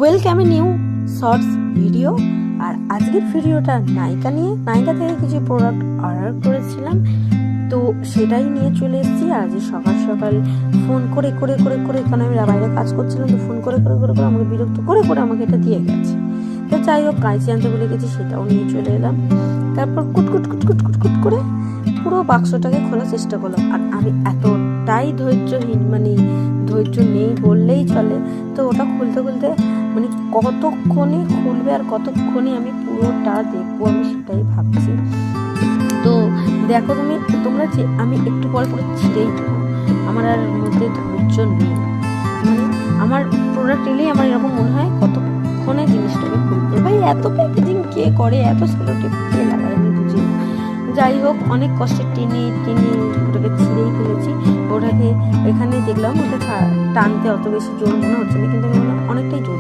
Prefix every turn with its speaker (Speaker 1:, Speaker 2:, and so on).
Speaker 1: Welcome a new shorts video. আর আজকের ভিডিওটা নায়িকা নিয়ে। নায়িকা থেকে কিছু প্রোডাক্ট অর্ডার করেছিলাম, তো সেটাই নিয়ে চলে এসেছি। আর আজ সকাল সকাল ফোন করে করে করে করে কারণ আমি বাইরে কাজ করছিলাম, তো ফোন করে করে করে করে আমাকে বিরক্ত করে করে আমাকে এটা দিয়ে গেছে। তো যাই হোক, কাঁচি আনতে বলে গেছি, সেটাও নিয়ে চলে এলাম। তারপর কুটকুট কুটকুট কুটকুট করে পুরো বাক্সটাকে খোলার চেষ্টা করলাম। আর আমি এতটাই ধৈর্যহীন, ধৈর্য নেই বললেই চলে। তো ওটা খুলতে খুলতে কতক্ষণে খুলবে আর কতক্ষণে আমি পুরোটা দেখবো, আমি সেটাই ভাবছি। তো দেখো তোমরা যে আমি একটু পরে পুরো ছিঁড়েই দেবো, আমার আর মধ্যে ধৈর্য নেই। আমার প্রোডাক্ট এলেই আমার এরকম মনে হয় কতক্ষণে জিনিসটাকে খুলবে। ভাই এত প্যাকেজিং কে করে, এত সেলোটেপ কে লাগায়, আমি বুঝি না। যাই হোক, অনেক কষ্টে টেনে টেনে ওটাকে ছিঁড়েই ফেলেছি। ওটাকে এখানে দেখলাম ওটা টানতে অত বেশি জোর মনে হচ্ছে না, কিন্তু অনেকটাই জোর